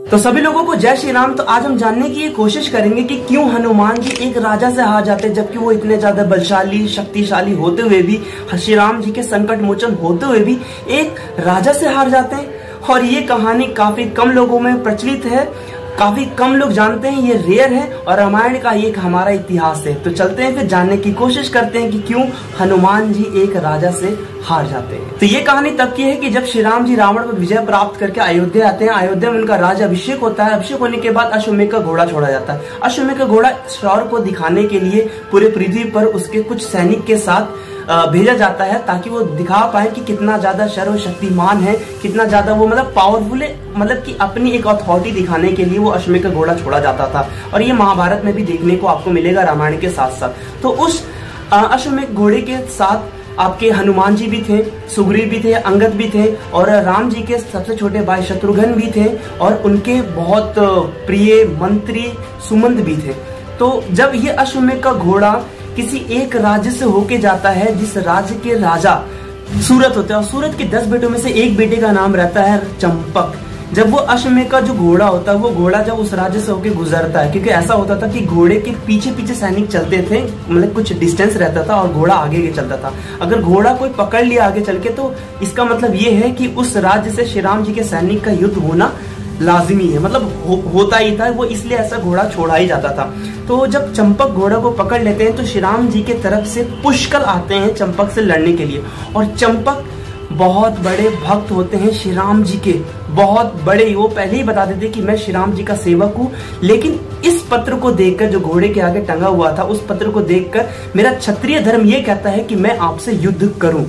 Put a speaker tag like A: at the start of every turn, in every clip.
A: तो सभी लोगों को जय श्री राम। तो आज हम जानने की ये कोशिश करेंगे कि क्यों हनुमान जी एक राजा से हार जाते हैं, जबकि वो इतने ज्यादा बलशाली शक्तिशाली होते हुए भी, श्री राम जी के संकट मोचन होते हुए भी एक राजा से हार जाते हैं। और ये कहानी काफी कम लोगों में प्रचलित है, काफी कम लोग जानते हैं, ये रेयर है और रामायण का ये हमारा इतिहास है। तो चलते हैं फिर जानने की कोशिश करते हैं कि क्यों हनुमान जी एक राजा से हार जाते हैं। तो ये कहानी तब की है कि जब श्री राम जी रावण पर विजय प्राप्त करके अयोध्या आते हैं। अयोध्या में उनका राज अभिषेक होता है। अभिषेक होने के बाद अश्वमेध का घोड़ा छोड़ा जाता है। अश्वमेध का घोड़ा शौर्य को दिखाने के लिए पूरे पृथ्वी पर उसके कुछ सैनिक के साथ भेजा जाता है, ताकि वो दिखा पाए कि कितना ज्यादा सर्वशक्तिमान है, कितना ज्यादा वो मतलब पावरफुल है, मतलब कि अपनी एक अथॉरिटी दिखाने के लिए वो अश्वमेध का घोड़ा छोड़ा जाता था। और ये महाभारत में भी देखने को आपको मिलेगा, रामायण के साथ साथ। तो उस अश्वमेध घोड़े के साथ आपके हनुमान जी भी थे, सुग्रीव भी थे, अंगद भी थे और राम जी के सबसे छोटे भाई शत्रुघ्न भी थे और उनके बहुत प्रिय मंत्री सुमंत भी थे। तो जब ये अश्वमेध का घोड़ा किसी एक राज्य से होके जाता है, जिस राज्य के राजा सूरत होते हैं, और सूरत के 10 बेटों में से एक बेटे का नाम रहता है चंपक। जब वो अश्वमेध का जो घोड़ा होता है, वो घोड़ा जब उस राज्य से होके गुजरता है, क्योंकि ऐसा होता था कि घोड़े के पीछे पीछे सैनिक चलते थे, मतलब कुछ डिस्टेंस रहता था और घोड़ा आगे के चलता था। अगर घोड़ा कोई पकड़ लिया आगे चल के, तो इसका मतलब ये है कि उस राज्य से श्री राम जी के सैनिक का युद्ध होना लाजिमी है, मतलब होता ही था वो, इसलिए ऐसा घोड़ा छोड़ा ही जाता था। तो जब चंपक घोड़ा को पकड़ लेते हैं तो श्री राम जी के तरफ से पुष्कर आते हैं चंपक से लड़ने के लिए। और चंपक बहुत बड़े भक्त होते हैं श्री राम जी के, बहुत बड़े। वो पहले ही बता देते कि मैं श्री राम जी का सेवक हूँ, लेकिन इस पत्र को देखकर, जो घोड़े के आगे टंगा हुआ था, उस पत्र को देखकर मेरा क्षत्रिय धर्म ये कहता है कि मैं आपसे युद्ध करूं।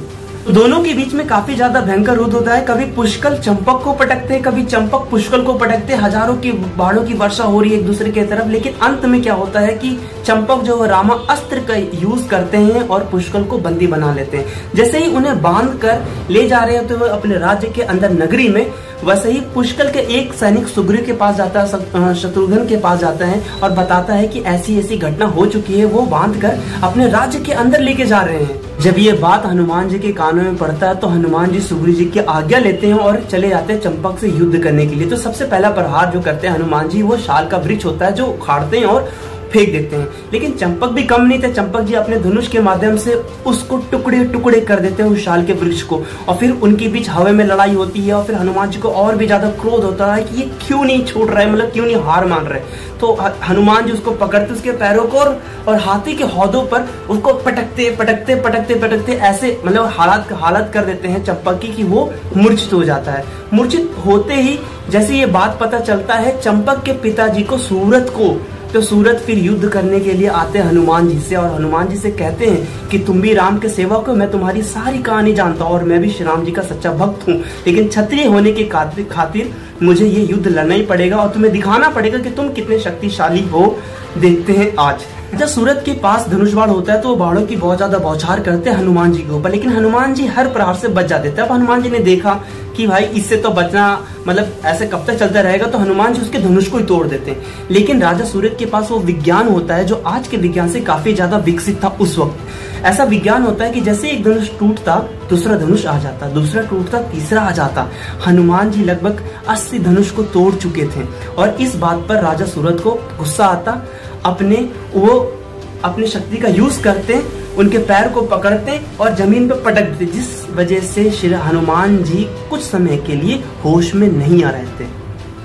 A: दोनों के बीच में काफी ज्यादा भयंकर युद्ध होता है। कभी पुष्कर चंपक को पटकते हैं, कभी चंपक पुष्कर को पटकते हैं। हजारों की बाणों की वर्षा हो रही है एक दूसरे के तरफ, लेकिन अंत में क्या होता है कि चंपक जो रामा अस्त्र का यूज करते हैं और पुष्कर को बंदी बना लेते हैं। जैसे ही उन्हें बांध कर ले जा रहे होते हुए अपने राज्य के अंदर नगरी में, वैसे ही पुष्कर के एक सैनिक सुग्रीव के पास जाता है, शत्रुघ्न के पास जाता है और बताता है कि ऐसी ऐसी घटना हो चुकी है, वो बांध कर अपने राज्य के अंदर लेके जा रहे हैं। जब ये बात हनुमान जी के कानों में पड़ता है तो हनुमान जी सुग्रीव जी की आज्ञा लेते हैं और चले जाते हैं चंपक से युद्ध करने के लिए। तो सबसे पहला प्रहार जो करते हैं हनुमान जी, वो शाल का वृक्ष होता है जो उखाड़ते हैं और फेंक देते हैं। लेकिन चंपक भी कम नहीं थे, चंपक जी अपने धनुष के माध्यम से उसको टुकड़े टुकड़े कर देते हैं उस शाल के वृक्ष को। और फिर उनके बीच हवा में लड़ाई होती है और फिर हनुमान जी को और भी ज्यादा क्रोध होता है कि ये क्यों नहीं छोड़ रहा है, मतलब क्यों नहीं हार मान रहे। तो हनुमान जी उसको पकड़ते उसके पैरों को और हाथी के हौदों पर उसको पटकते पटकते पटकते पटकते ऐसे मतलब हालत कर देते हैं चंपक की कि वो मूर्छित हो जाता है। मूर्छित होते ही जैसे ये बात पता चलता है चंपक के पिताजी को, सूरत को, तो सूरत फिर युद्ध करने के लिए आते हैं हनुमान जी से और हनुमान जी से कहते हैं कि तुम भी राम के सेवक हो, मैं तुम्हारी सारी कहानी जानता हूँ और मैं भी श्री राम जी का सच्चा भक्त हूँ, लेकिन क्षत्रिय होने के खातिर मुझे ये युद्ध लड़ना ही पड़ेगा और तुम्हें दिखाना पड़ेगा कि तुम कितने शक्तिशाली हो। देखते हैं आज। जब सूरत के पास धनुष बाण होता है तो वो बाणों की बहुत ज्यादा बौछार करते हैं हनुमान जी के ऊपर, लेकिन हनुमान जी हर प्रहार से बच जाते थे। अब हनुमान जी ने देखा कि भाई इससे तो बचना मतलब ऐसे कब तक चलता रहेगा, तो हनुमान जी उसके धनुष को ही तोड़ देते हैं। लेकिन राजा सूरत के पास वो विज्ञान होता है जो आज के विज्ञान से काफी ज्यादा विकसित था उस वक्त। ऐसा विज्ञान होता है कि जैसे एक धनुष टूटता दूसरा धनुष आ जाता, दूसरा टूटता तीसरा आ जाता। हनुमान जी लगभग 80 धनुष को तोड़ चुके थे और इस बात पर राजा सूरत को गुस्सा आता। अपने शक्ति का यूज करते, उनके पैर को पकड़ते और जमीन पर पटक देते, जिस वजह से श्री हनुमान जी कुछ समय के लिए होश में नहीं आ रहे थे।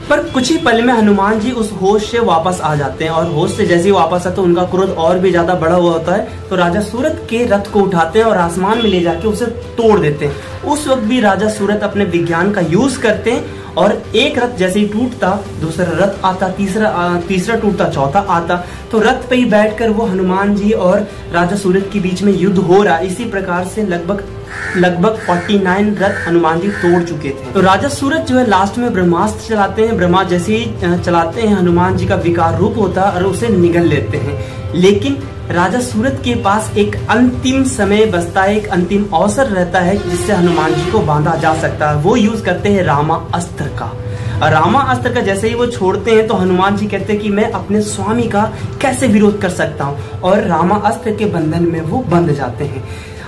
A: पर कुछ ही पल में हनुमान जी उस होश से वापस आ जाते हैं और होश से जैसे ही वापस आते तो उनका क्रोध और भी ज्यादा बढ़ा हुआ होता है। तो राजा सूरत के रथ को उठाते हैं और आसमान में ले जाके उसे तोड़ देते हैं। उस वक्त भी राजा सूरत अपने विज्ञान का यूज करते हैं और एक रथ जैसे ही टूटता दूसरा रथ आता, तीसरा टूटता चौथा आता। तो रथ पे ही बैठकर वो हनुमान जी और राजा सूरत के बीच में युद्ध हो रहा है। इसी प्रकार से लगभग 49 रथ हनुमान जी तोड़ चुके थे। तो राजा सूरत जो है लास्ट में ब्रह्मास्त्र चलाते हैं। ब्रह्मा जैसे ही चलाते हैं हनुमान जी का विकार रूप होता है और उसे निगल लेते हैं। लेकिन राजा सूरत के पास एक अंतिम समय बचता है, एक अंतिम अवसर रहता है जिससे हनुमान जी को बांधा जा सकता है। वो यूज करते हैं रामा अस्त्र का। रामा अस्त्र का जैसे ही वो छोड़ते हैं तो हनुमान जी कहते हैं कि मैं अपने स्वामी का कैसे विरोध कर सकता हूँ, और रामा अस्त्र के बंधन में वो बंध जाते हैं।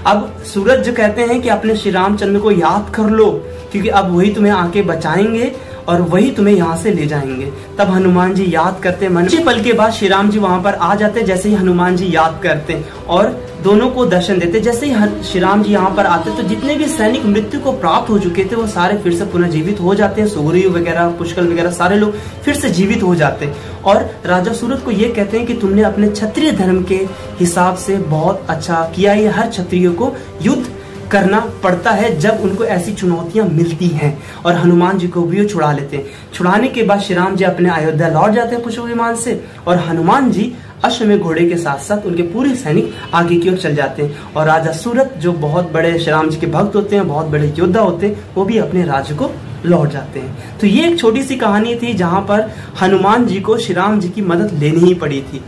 A: अब सूरज जो कहते हैं कि अपने श्री रामचंद्र को याद कर लो, क्योंकि अब वही तुम्हें आके बचाएंगे और वही तुम्हें यहाँ से ले जाएंगे। तब हनुमान जी याद करते मन, कुछ पल के बाद श्री राम जी वहां पर आ जाते। जैसे ही हनुमान जी याद करते और दोनों को दर्शन देते, जैसे ही श्री राम जी यहाँ पर आते तो जितने भी सैनिक मृत्यु को प्राप्त हो चुके थे वो सारे फिर से पुनः जीवित हो जाते हैं। सुग्रीव वगैरह, पुष्कल वगैरह सारे लोग फिर से जीवित हो जाते और राजा सूरत को ये कहते हैं कि तुमने अपने क्षत्रिय धर्म के हिसाब से बहुत अच्छा किया। ये हर क्षत्रिय को युद्ध करना पड़ता है जब उनको ऐसी चुनौतियां मिलती हैं। और हनुमान जी को भी वो छुड़ा लेते हैं। छुड़ाने के बाद श्री राम जी अपने अयोध्या लौट जाते हैं पुष्प विमान से और हनुमान जी अश्वमेध घोड़े के साथ साथ उनके पूरे सैनिक आगे की ओर चल जाते हैं। और राजा सूरत जो बहुत बड़े श्री राम जी के भक्त होते हैं, बहुत बड़े योद्धा होते हैं, वो भी अपने राज्य को लौट जाते हैं। तो ये एक छोटी सी कहानी थी जहां पर हनुमान जी को श्री राम जी की मदद लेनी ही पड़ी थी।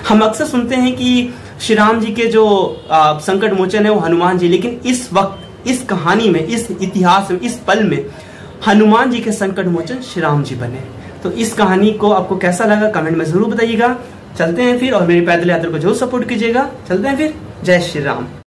A: हम अक्सर सुनते हैं कि श्री राम जी के जो संकट मोचन है वो हनुमान जी, लेकिन इस वक्त, इस कहानी में, इस इतिहास में, इस पल में हनुमान जी के संकट मोचन श्री राम जी बने। तो इस कहानी को आपको कैसा लगा कमेंट में जरूर बताइएगा। चलते हैं फिर, और मेरी पैदल यात्रा को जरूर सपोर्ट कीजिएगा। चलते हैं फिर, जय श्री राम।